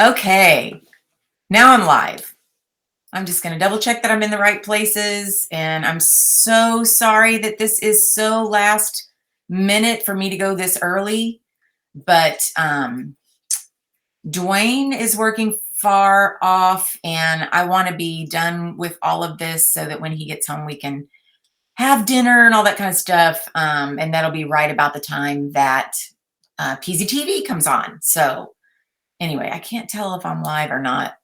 Okay, now I'm live. I'm just going to double check that I'm in the right places. And I'm so sorry that this is so last minute for me to go this early. But Dwayne is working far off, and I want to be done with all of this so that when he gets home, we can have dinner and all that kind of stuff. And that'll be right about the time that PZTV comes on. So anyway, I can't tell if I'm live or not.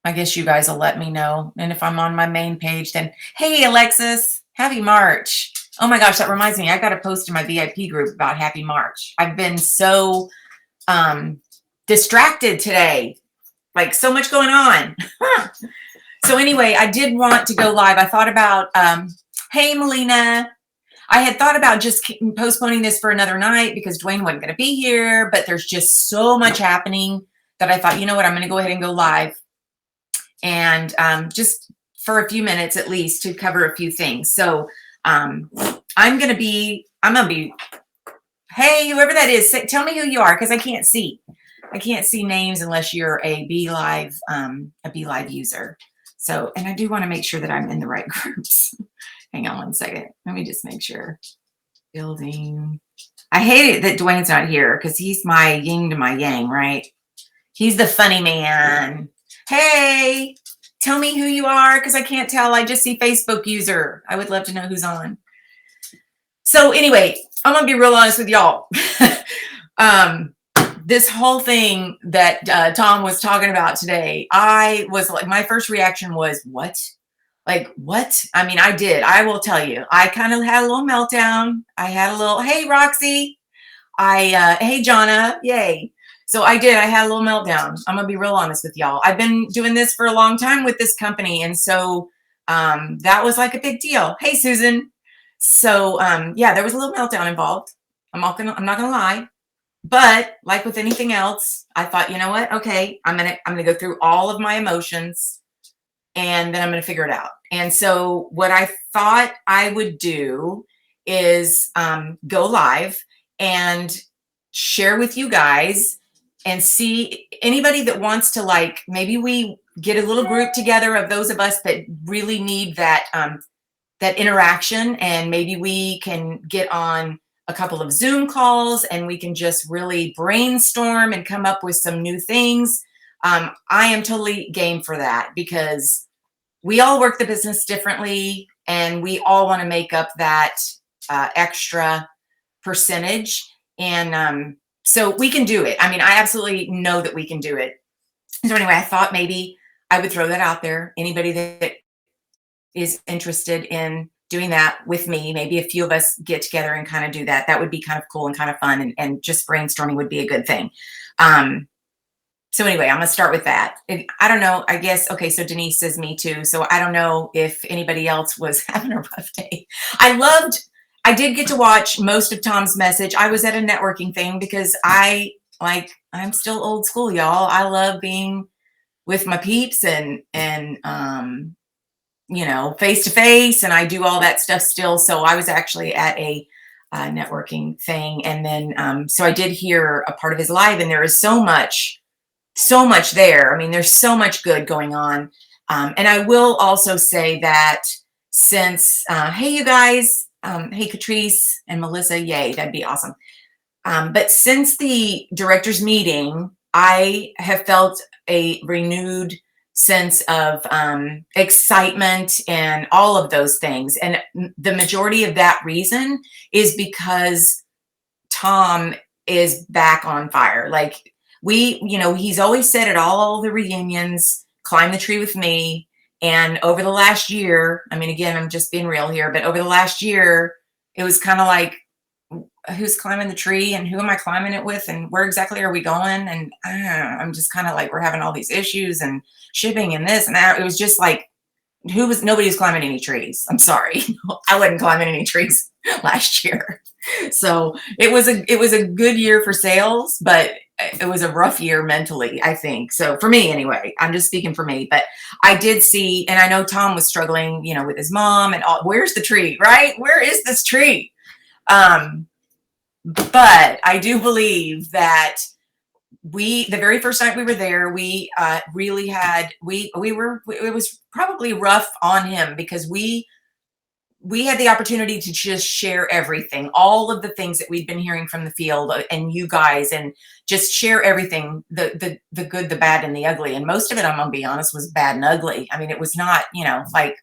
I guess you guys will let me know. And if I'm on my main page, then hey, Alexis, happy March. Oh my gosh, that reminds me, I got to post in my VIP group about happy March. I've been so distracted today, like so much going on. So anyway, I did want to go live. I thought about, hey, Melina, I had thought about just postponing this for another night because Dwayne wasn't going to be here, but there's just so much happening that I thought, you know what, I'm going to go ahead and go live. And just for a few minutes at least to cover a few things. So I'm gonna be, hey, whoever that is, tell me who you are, because I can't see names unless you're a BeLive user. So, and I do want to make sure that I'm in the right groups. Hang on one second. Let me just make sure. Building. I hate it that Dwayne's not here because he's my yin to my yang, right? He's the funny man. Hey, tell me who you are because I can't tell. I just see Facebook user. I would love to know who's on. So anyway, I'm going to be real honest with y'all. This whole thing that Tom was talking about today, I was like, my first reaction was, what? Like, what? I mean, I did. I will tell you. I kind of had a little meltdown. I had a little, hey, Roxy. Hey, Jonna. Yay. So I did. I had a little meltdown. I'm going to be real honest with y'all. I've been doing this for a long time with this company. And so that was like a big deal. Hey, Susan. So yeah, there was a little meltdown involved. I'm not going to lie. But like with anything else, I thought, you know what? Okay, I'm going to go through all of my emotions and then I'm going to figure it out. And so what I thought I would do is go live and share with you guys and see anybody that wants to, like, maybe we get a little group together of those of us that really need that that interaction, and maybe we can get on a couple of Zoom calls and we can just really brainstorm and come up with some new things. I am totally game for that because we all work the business differently and we all want to make up that extra percentage. And so we can do it. I mean, I absolutely know that we can do it. So anyway, I thought maybe I would throw that out there. Anybody that is interested in doing that with me, maybe a few of us get together and kind of do that. That would be kind of cool and kind of fun. And just brainstorming would be a good thing. So anyway, I'm going to start with that. I don't know, I guess, okay, so Denise says me too. So I don't know if anybody else was having a rough day. I did get to watch most of Tom's message. I was at a networking thing because I'm still old school, y'all. I love being with my peeps and you know, face to face, and I do all that stuff still. So I was actually at a networking thing. And then, so I did hear a part of his live, and there is so much there. I mean, there's so much good going on. And I will also say that since, hey, you guys, hey, Catrice and Melissa, yay, that'd be awesome. But since the director's meeting, I have felt a renewed sense of excitement and all of those things. And the majority of that reason is because Tom is back on fire. Like, you know, he's always said at all the reunions, climb the tree with me. And over the last year, I mean, again, I'm just being real here, but over the last year, it was kind of like, who's climbing the tree and who am I climbing it with and where exactly are we going? And I'm just kind of like, we're having all these issues and shipping and this and that. It was just like, nobody's climbing any trees. I'm sorry. I wasn't climbing any trees last year. So it was a good year for sales, but it was a rough year mentally, I think. So for me anyway, I'm just speaking for me, but I did see, and I know Tom was struggling, you know, with his mom and all, where's the tree, right? Where is this tree? But I do believe that the very first night we were there, we really had, we were, it was probably rough on him because we had the opportunity to just share everything, all of the things that we've been hearing from the field and you guys, and just share everything, the good, the bad, and the ugly. And most of it, I'm gonna be honest, was bad and ugly. I mean, it was not, like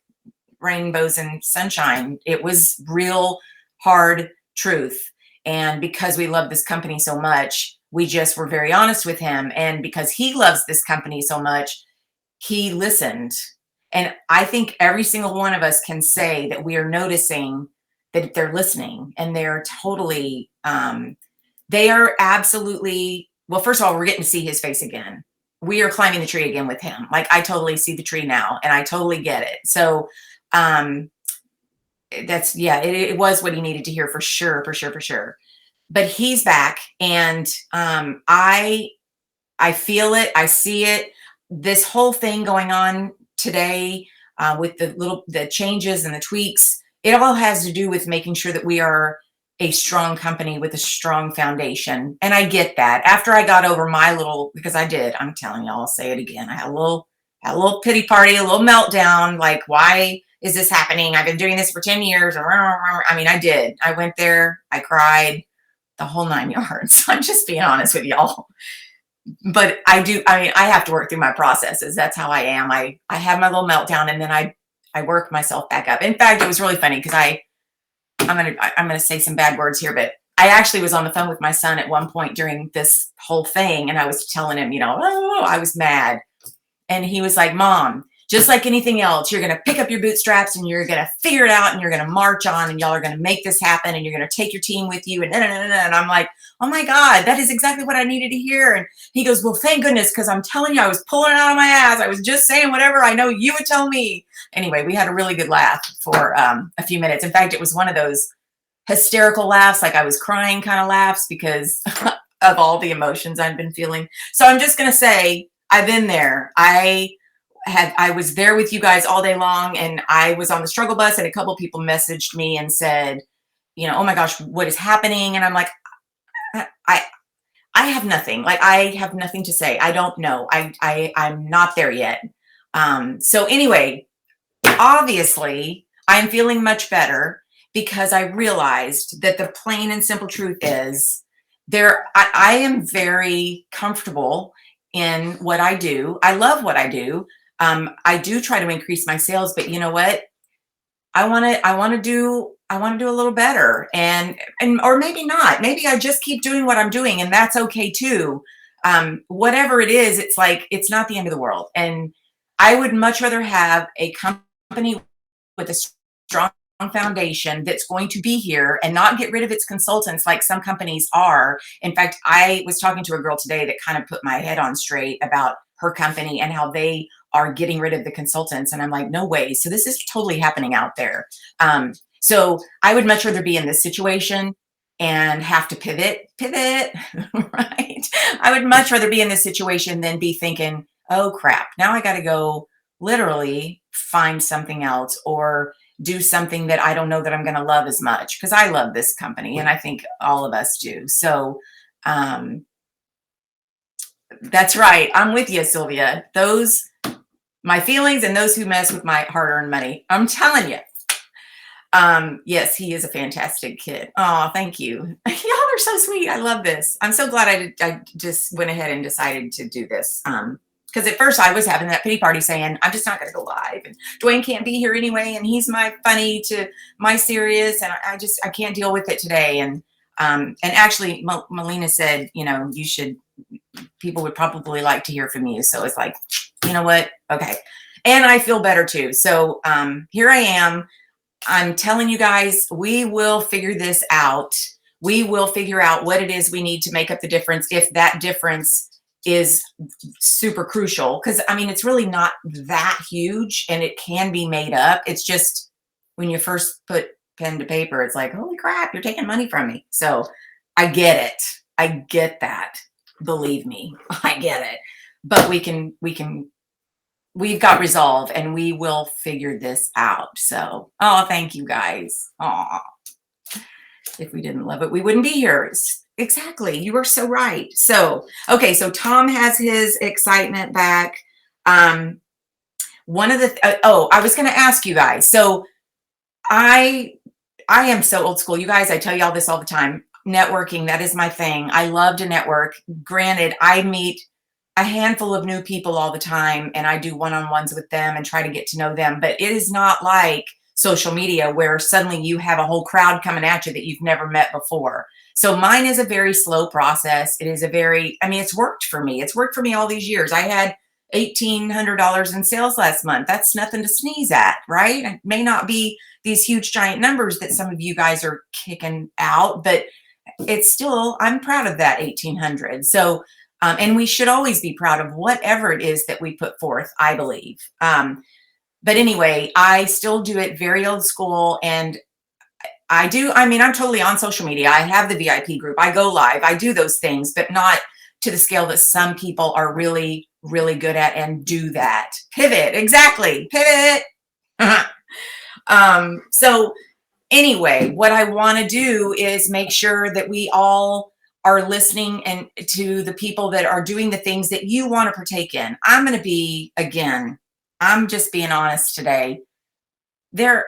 rainbows and sunshine. It was real hard truth. And because we love this company so much, we just were very honest with him. And because he loves this company so much, he listened. And I think every single one of us can say that we are noticing that they're listening, and they're totally, they are absolutely, well, first of all, we're getting to see his face again. We are climbing the tree again with him. Like, I totally see the tree now, and I totally get it. So, um, that's, yeah, it was what he needed to hear, for sure, for sure, for sure. But he's back, and I feel it. I see it. This whole thing going on today, with the changes and the tweaks, it all has to do with making sure that we are a strong company with a strong foundation. And I get that. After I got over my little, because I did, I'm telling y'all, I'll say it again. I had a little pity party, a little meltdown. Like, why is this happening? I've been doing this for 10 years. I mean, I did. I went there. I cried, the whole 9 yards. I'm just being honest with y'all. But I mean, I have to work through my processes. That's how I am. I have my little meltdown, and then I work myself back up. In fact, it was really funny because I'm gonna say some bad words here, but I actually was on the phone with my son at one point during this whole thing, and I was telling him, oh, I was mad. And he was like, Mom, just like anything else, you're going to pick up your bootstraps and you're going to figure it out, and you're going to march on, and y'all are going to make this happen, and you're going to take your team with you. And, and I'm like, oh my God, that is exactly what I needed to hear. And he goes, well, thank goodness, because I'm telling you, I was pulling it out of my ass. I was just saying whatever I know you would tell me. Anyway, we had a really good laugh for a few minutes. In fact, it was one of those hysterical laughs, like I was crying kind of laughs, because of all the emotions I've been feeling. So I'm just going to say, I've been there. I was there with you guys all day long, and I was on the struggle bus, and a couple people messaged me and said, oh my gosh, what is happening? And I'm like, I have nothing. Like, I have nothing to say. I don't know. I'm not there yet. So anyway, obviously I'm feeling much better, because I realized that the plain and simple truth is I am very comfortable in what I do. I love what I do. I do try to increase my sales, but you know what? I want to do a little better, and or maybe not. Maybe I just keep doing what I'm doing, and that's okay too. Whatever it is, it's like, it's not the end of the world. And I would much rather have a company with a strong foundation that's going to be here and not get rid of its consultants like some companies are. In fact, I was talking to a girl today that kind of put my head on straight about her company and how they are getting rid of the consultants. And I'm like, no way. So this is totally happening out there. So I would much rather be in this situation and have to pivot, right? I would much rather be in this situation than be thinking, oh crap, now I got to go literally find something else, or do something that I don't know that I'm going to love as much, because I love this company, and I think all of us do. So, that's right. I'm with you, Sylvia. My feelings, and those who mess with my hard-earned money. I'm telling you. Yes, he is a fantastic kid. Oh, thank you. Y'all are so sweet. I love this. I'm so glad I just went ahead and decided to do this. Because at first I was having that pity party saying, I'm just not going to go live, and Dwayne can't be here anyway, and he's my funny to my serious, and I can't deal with it today. And actually Melina said, people would probably like to hear from you. So it's like, you know what? Okay. And I feel better too. So here I am. I'm telling you guys, we will figure this out. We will figure out what it is we need to make up the difference, if that difference is super crucial. Because I mean, it's really not that huge, and it can be made up. It's just when you first put pen to paper, it's like, holy crap, you're taking money from me. So I get it. I get that. Believe me, I get it. But we've got resolve, and we will figure this out. So, oh, thank you guys. Oh, if we didn't love it, we wouldn't be here. Exactly. You are so right. So, okay, so Tom has his excitement back. Um, one of the oh, I was going to ask you guys. So, I I am so old school. You guys, I tell y'all this all the time. Networking, that is my thing. I love to network. Granted, I meet a handful of new people all the time and I do one-on-ones with them and try to get to know them, but it is not like social media where suddenly you have a whole crowd coming at you that you've never met before. So mine is a very slow process. It is a very, I mean, it's worked for me. It's worked for me all these years. I had $1,800 in sales last month. That's nothing to sneeze at, right? It may not be these huge giant numbers that some of you guys are kicking out, but it's still, I'm proud of that 1800. So, and we should always be proud of whatever it is that we put forth, I believe. But anyway, I still do it very old school. And I do, I mean, I'm totally on social media. I have the VIP group, I go live, I do those things, but not to the scale that some people are really, really good at and do that. Pivot, exactly, pivot. So anyway, what I want to do is make sure that we all are listening and to the people that are doing the things that you want to partake in. I'm going to be, again, I'm just being honest today. There,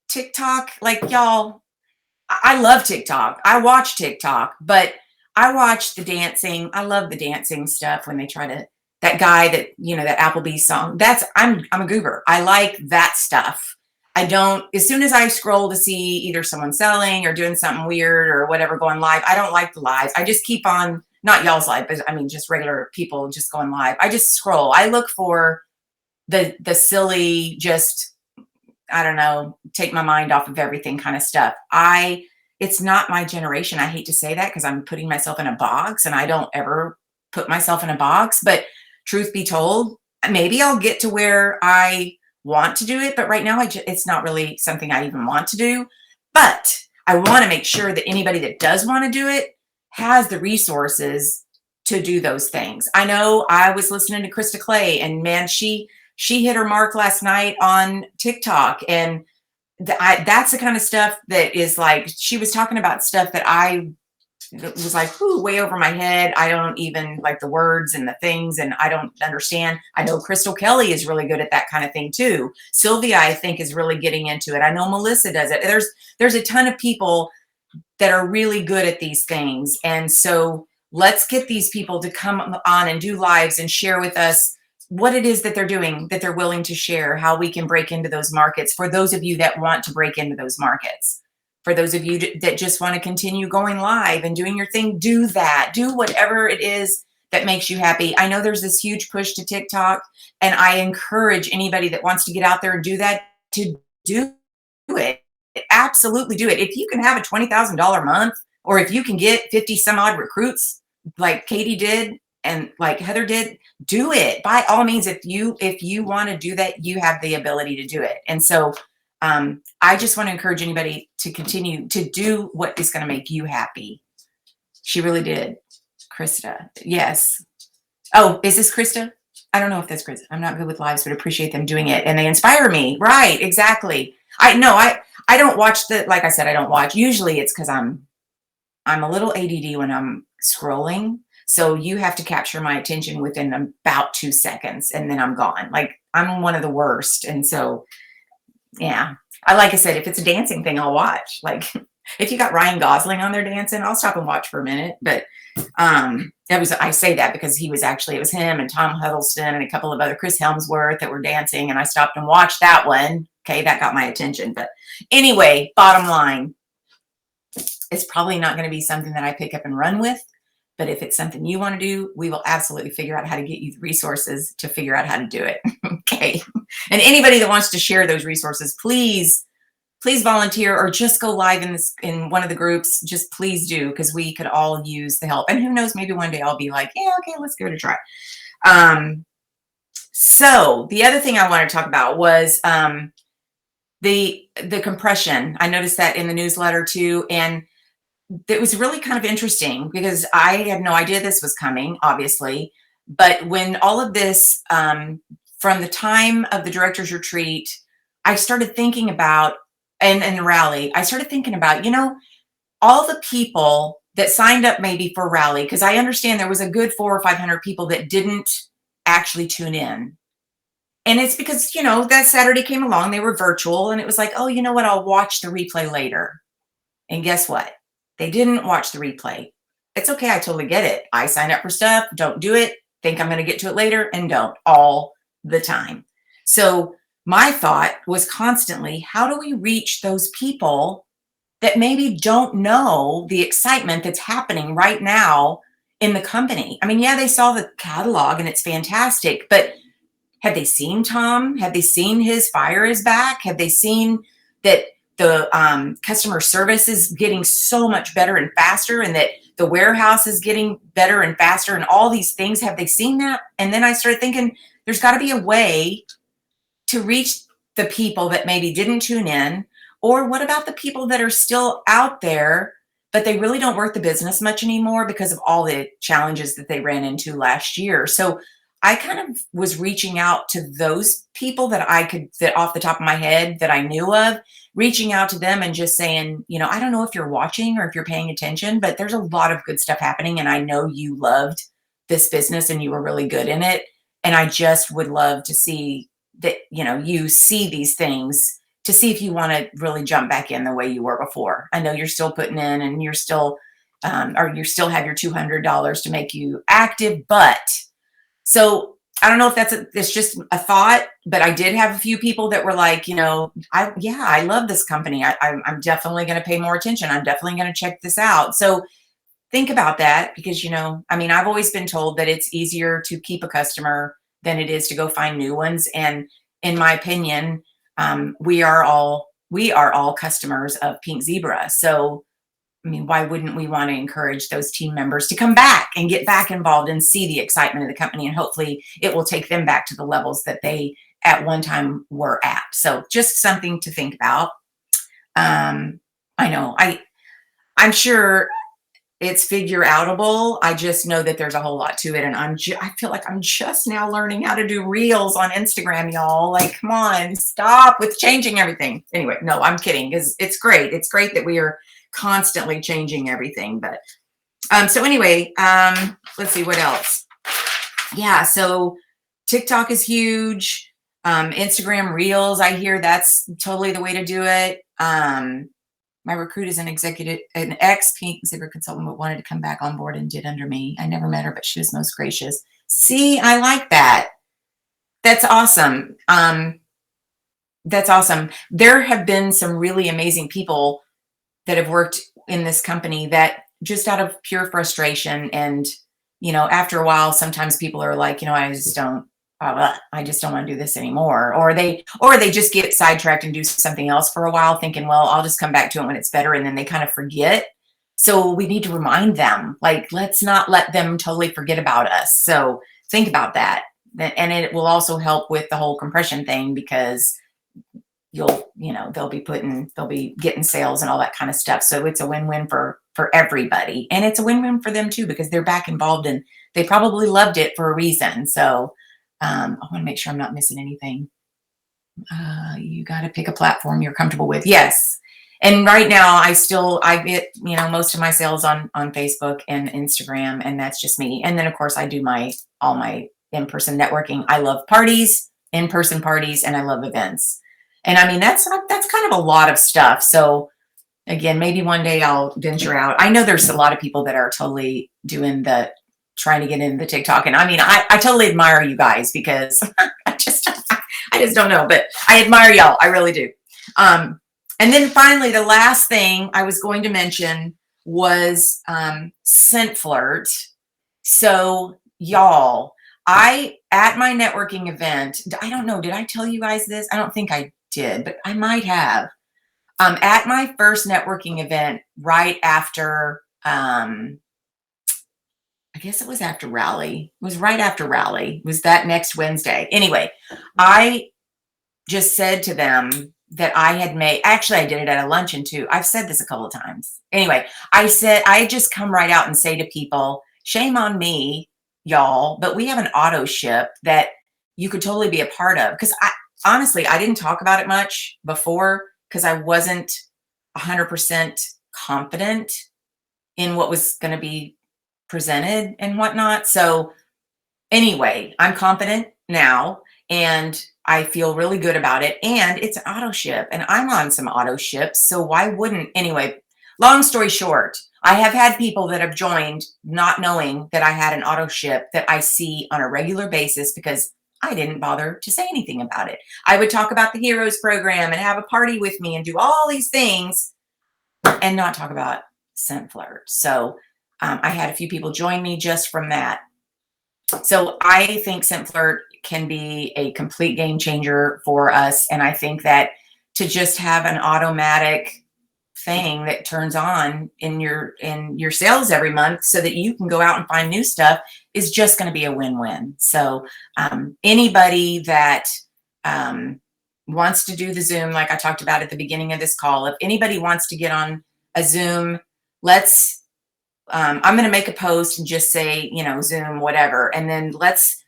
TikTok, like y'all, I love TikTok. I watch TikTok, but I watch the dancing. I love the dancing stuff when they try to, that guy that, you know, that Applebee's song. That's, I'm a goober. I like that stuff. I don't, as soon as I scroll to see either someone selling or doing something weird or whatever going live, I don't like the lives. I just keep on, not y'all's live, but I mean, just regular people just going live. I just scroll. I look for the silly, just, I don't know, take my mind off of everything kind of stuff. It's not my generation. I hate to say that because I'm putting myself in a box and I don't ever put myself in a box. But truth be told, maybe I'll get to where I want to do it. But right now, it's not really something I even want to do. But I want to make sure that anybody that does want to do it has the resources to do those things. I know I was listening to Krista Clay and man, she hit her mark last night on TikTok. And that's the kind of stuff that is like, she was talking about stuff that I was like, whoo, way over my head. I don't even like the words and the things, and I don't understand. I know Crystal Kelly is really good at that kind of thing too. Sylvia, I think, is really getting into it. I know Melissa does it. There's a ton of people that are really good at these things. And so let's get these people to come on and do lives and share with us what it is that they're doing, that they're willing to share, how we can break into those markets. For those of you that want to break into those markets, for those of you that just want to continue going live and doing your thing, do that. Do whatever it is that makes you happy. I know there's this huge push to TikTok, and I encourage anybody that wants to get out there and do that to do it. Absolutely do it. If you can have a $20,000 month, or if you can get 50 some odd recruits like Katie did and like Heather did, do it. By all means, if you want to do that, you have the ability to do it. And so I just want to encourage anybody to continue to do what is going to make you happy. She really did. Krista. Yes. Oh, is this Krista? I don't know if that's Krista. I'm not good with lives, but appreciate them doing it. And they inspire me. Right. Exactly. I don't watch like I said, I don't watch. Usually it's because I'm a little ADD when I'm scrolling. So you have to capture my attention within about 2 seconds and then I'm gone. Like I'm one of the worst. And so, yeah, like I said, if it's a dancing thing, I'll watch. Like if you got Ryan Gosling on there dancing, I'll stop and watch for a minute. But I say that because it was him and Tom Huddleston and a couple of other, Chris Helmsworth, that were dancing, and I stopped and watched that one. Okay, that got my attention. But anyway, bottom line, it's probably not going to be something that I pick up and run with. But if it's something you want to do, we will absolutely figure out how to get you the resources to figure out how to do it. Okay. And anybody that wants to share those resources, please volunteer or just go live in one of the groups. Just please do, because we could all use the help. And who knows, maybe one day I'll be like, yeah, okay, let's give it a try. So the other thing I want to talk about was the compression. I noticed that in the newsletter too. And it was really kind of interesting because I had no idea this was coming, obviously. But when all of this, from the time of the director's retreat, I started thinking about, and the rally, I started thinking about, all the people that signed up maybe for Rally, because I understand there was a good 400 or 500 people that didn't actually tune in. And it's because, that Saturday came along, they were virtual, and it was like, oh, you know what? I'll watch the replay later. And guess what? They didn't watch the replay. It's okay. I totally get it. I sign up for stuff, don't do it, think I'm going to get to it later, and don't all the time. So my thought was constantly, how do we reach those people that maybe don't know the excitement that's happening right now in the company? I mean, yeah, they saw the catalog and it's fantastic, but have they seen Tom? Have they seen his fire is back? Have they seen that the customer service is getting so much better and faster, and that the warehouse is getting better and faster, and all these things? Have they seen that? And then I started thinking, there's got to be a way to reach the people that maybe didn't tune in. Or what about the people that are still out there, but they really don't work the business much anymore because of all the challenges that they ran into last year? So I kind of was reaching out to those people that off the top of my head, that I knew of, reaching out to them and just saying, I don't know if you're watching or if you're paying attention, but there's a lot of good stuff happening. And I know you loved this business and you were really good in it. And I just would love to see that, you see these things, to see if you want to really jump back in the way you were before. I know you're still putting in, and you're still, or you still have your $200 to make you active, but so I don't know if it's just a thought, but I did have a few people that were like, I love this company. I'm definitely going to pay more attention. I'm definitely going to check this out. So think about that, because, I've always been told that it's easier to keep a customer than it is to go find new ones. And in my opinion, we are all customers of Pink Zebra. So why wouldn't we want to encourage those team members to come back and get back involved and see the excitement of the company? And hopefully it will take them back to the levels that they at one time were at. So just something to think about. I know I'm sure it's figure outable. I just know that there's a whole lot to it. And I feel like I'm just now learning how to do reels on Instagram, y'all. Like, come on, stop with changing everything. Anyway, no, I'm kidding, because it's great. It's great that we are constantly changing everything. But so anyway, let's see what else. Yeah, so TikTok is huge. Instagram reels, I hear that's totally the way to do it. My recruit is an ex Pink Zebra consultant, but wanted to come back on board and did under me. I never met her, but she was most gracious. See, I like that. That's awesome. That's awesome. There have been some really amazing people that have worked in this company that just out of pure frustration, and, after a while, sometimes people are like, I just don't want to do this anymore. Or they just get sidetracked and do something else for a while, thinking, well, I'll just come back to it when it's better. And then they kind of forget. So we need to remind them, like, let's not let them totally forget about us. So think about that. And it will also help with the whole compression thing, because they'll be getting sales and all that kind of stuff. So it's a win-win for everybody. And it's a win-win for them too, because they're back involved and they probably loved it for a reason. So I want to make sure I'm not missing anything. You got to pick a platform you're comfortable with. Yes. And right now I get, most of my sales on Facebook and Instagram, and that's just me. And then of course I do all my in-person networking. I love parties, in-person parties, and I love events. And that's kind of a lot of stuff. So again, maybe one day I'll venture out. I know there's a lot of people that are totally trying to get into TikTok. And I totally admire you guys, because I just don't know, but I admire y'all. I really do. And then finally, the last thing I was going to mention was Scent Flirt. So y'all, at my networking event, I don't know, did I tell you guys this? I don't think I did, but I might have. At my first networking event, right after, I guess it was after Rally. It was right after Rally. It was that next Wednesday. Anyway, I just said to them that actually I did it at a luncheon too. I've said this a couple of times. Anyway, I said, I just come right out and say to people, shame on me, y'all, but we have an auto ship that you could totally be a part of. Because honestly, I didn't talk about it much before, because I wasn't 100% confident in what was going to be presented and whatnot. So anyway, I'm confident now and I feel really good about it. And it's an auto ship and I'm on some auto ships. So why wouldn't? Anyway, long story short, I have had people that have joined not knowing that I had an auto ship that I see on a regular basis because I didn't bother to say anything about it. I would talk about the Heroes program and have a party with me and do all these things and not talk about Scent Flirt. So I had a few people join me just from that. So I think Scent Flirt can be a complete game changer for us. And I think that to just have an automatic thing that turns on in your sales every month so that you can go out and find new stuff is just going to be a win-win. So anybody that wants to do the Zoom, like I talked about at the beginning of this call, if anybody wants to get on a Zoom, let's I'm going to make a post and just say, Zoom, whatever. And then let's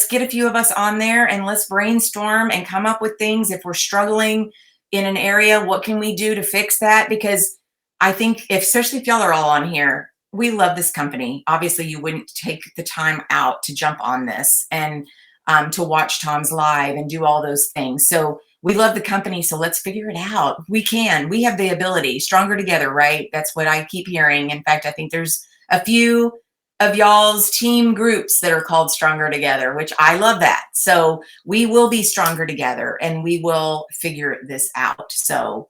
get a few of us on there and let's brainstorm and come up with things. If we're struggling in an area, what can we do to fix that? Because I think especially if y'all are all on here, we love this company. Obviously you wouldn't take the time out to jump on this and to watch Tom's live and do all those things. So we love the company, so let's figure it out. We have the ability. Stronger together, right? That's what I keep hearing. In fact, I think there's a few of y'all's team groups that are called Stronger Together, which I love that. So we will be stronger together and we will figure this out. So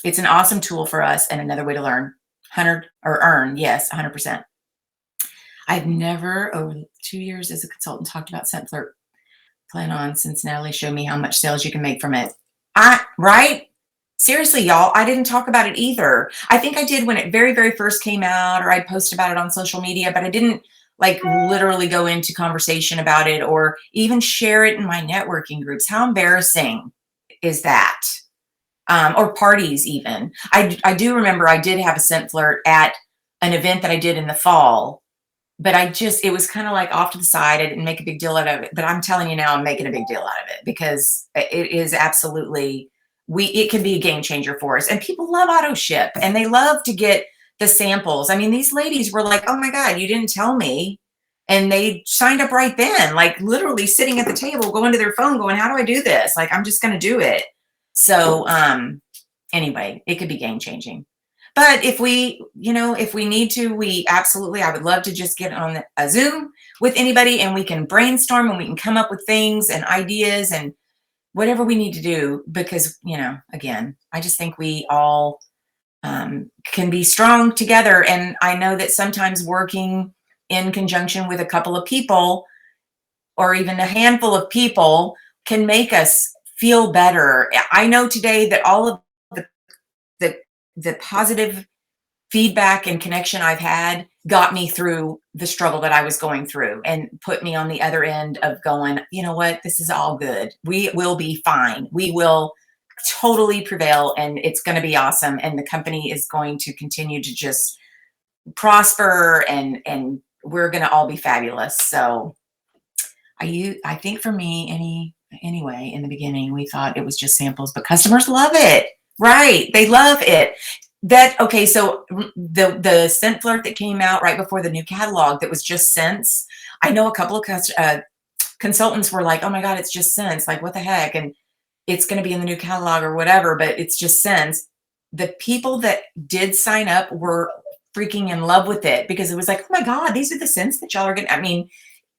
it's an awesome tool for us and another way to learn. 100 or earn, yes, 100%. I've never, over 2 years as a consultant, talked about Scent Flirt. Plan on, since Natalie showed me how much sales you can make from it. Right? Seriously, y'all, I didn't talk about it either. I think I did when it very, very first came out, or I'd post about it on social media, but I didn't like literally go into conversation about it or even share it in my networking groups. How embarrassing is that? Or parties even. I do remember I did have a Scent Flirt at an event that I did in the fall, but it was kind of like off to the side. I didn't make a big deal out of it, but I'm telling you now, I'm making a big deal out of it because it is absolutely, it can be a game changer for us. And people love auto ship and they love to get the samples. I mean, these ladies were like, oh my God, you didn't tell me. And they signed up right then, like literally sitting at the table, going to their phone going, how do I do this? Like, I'm just going to do it. So anyway, it could be game changing. But if we need to, I would love to just get on a Zoom with anybody and we can brainstorm and we can come up with things and ideas and whatever we need to do because, again, I just think we all can be strong together. And I know that sometimes working in conjunction with a couple of people or even a handful of people can make us feel better. I know today that all of the positive feedback and connection I've had got me through the struggle that I was going through and put me on the other end of going, you know what, this is all good. We will be fine. We will totally prevail and it's going to be awesome. And the company is going to continue to just prosper and we're going to all be fabulous. So I think for me, anyway, in the beginning, we thought it was just samples, but customers love it. Right. They love it. Okay, so the Scent Flirt that came out right before the new catalog that was just scents. I know a couple of consultants were like, oh my God, it's just scents. Like, what the heck? And it's going to be in the new catalog or whatever, but it's just scents. The people that did sign up were freaking in love with it because it was like, oh my God, these are the scents that y'all are getting. I mean,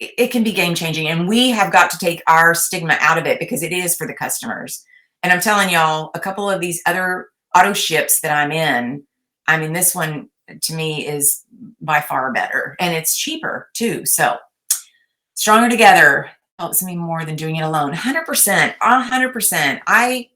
it can be game changing and we have got to take our stigma out of it because it is for the customers. And I'm telling y'all, a couple of these other auto ships that I'm in, I mean, this one to me is by far better and it's cheaper too. So Stronger Together helps me more than doing it alone. 100%, 100%. I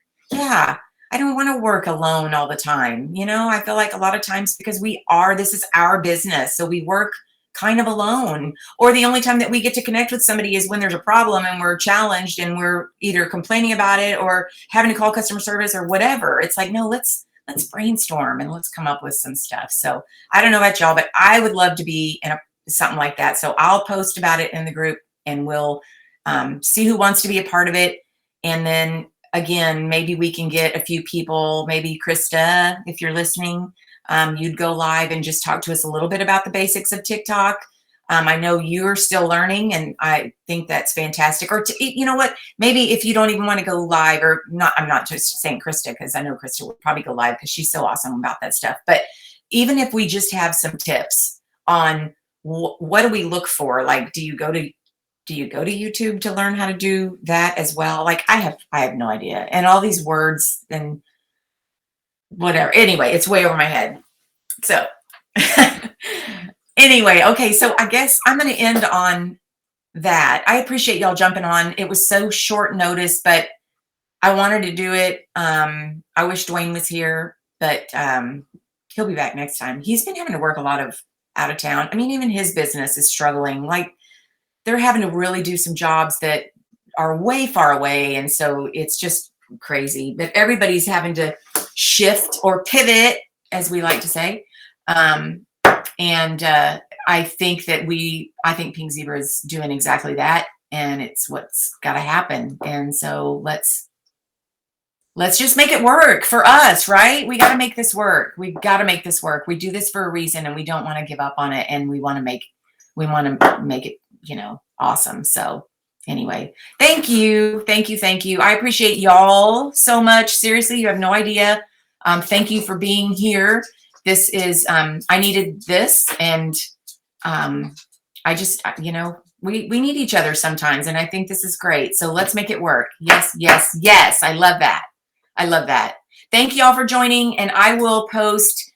don't want to work alone all the time. I feel like a lot of times because this is our business. So we work kind of alone, or the only time that we get to connect with somebody is when there's a problem and we're challenged and we're either complaining about it or having to call customer service or whatever. It's like, no, let's brainstorm and let's come up with some stuff. So I don't know about y'all, but I would love to be in something like that. So I'll post about it in the group and we'll see who wants to be a part of it. And then again, maybe we can get a few people, maybe Krista, if you're listening, you'd go live and just talk to us a little bit about the basics of TikTok. I know you're still learning, and I think that's fantastic. Or you know what? Maybe if you don't even want to go live, or not, I'm not just saying Krista, because I know Krista would probably go live because she's so awesome about that stuff. But even if we just have some tips on what do we look for, like, do you go to YouTube to learn how to do that as well? Like, I have no idea, and all these words and whatever. Anyway, it's way over my head. So. Anyway, okay, so I guess I'm going to end on that. I appreciate y'all jumping on. It was so short notice, but I wanted to do it. I wish Dwayne was here, but he'll be back next time. He's been having to work a lot of out of town. I mean, even his business is struggling. Like, they're having to really do some jobs that are way far away, and so it's just crazy. But everybody's having to shift or pivot, as we like to say. And I think Pink Zebra is doing exactly that, and it's what's got to happen. And so let's just make it work for us, right? We got to make this work. We got to make this work. We do this for a reason, and we don't want to give up on it. And we want to make it, awesome. So anyway, thank you. I appreciate y'all so much. Seriously, you have no idea. Thank you for being here. This is, I needed this, and I just, we need each other sometimes, and I think this is great. So let's make it work. Yes. I love that. Thank you all for joining, and I will post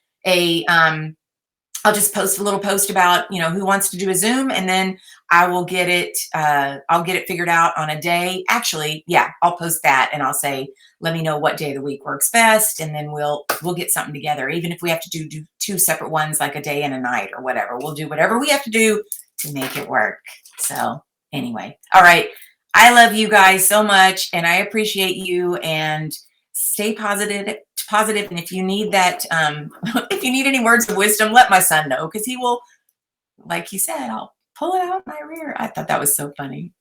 I'll just post a little post about, who wants to do a Zoom, and then I will get it, I'll get it figured out on a day. Actually, yeah, I'll post that, and I'll say, let me know what day of the week works best, and then we'll get something together. Even if we have to do two separate ones, like a day and a night or whatever, we'll do whatever we have to do to make it work. So anyway, all right. I love you guys so much, and I appreciate you, and stay positive. And if you need that, if you need any words of wisdom, let my son know, because he will, like he said, I'll pull it out my rear. I thought that was so funny.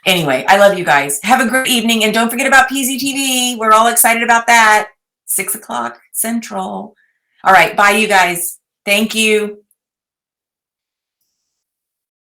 Anyway, I love you guys. Have a great evening, and don't forget about PZTV. We're all excited about that. 6 o'clock Central. All right, bye, you guys. Thank you.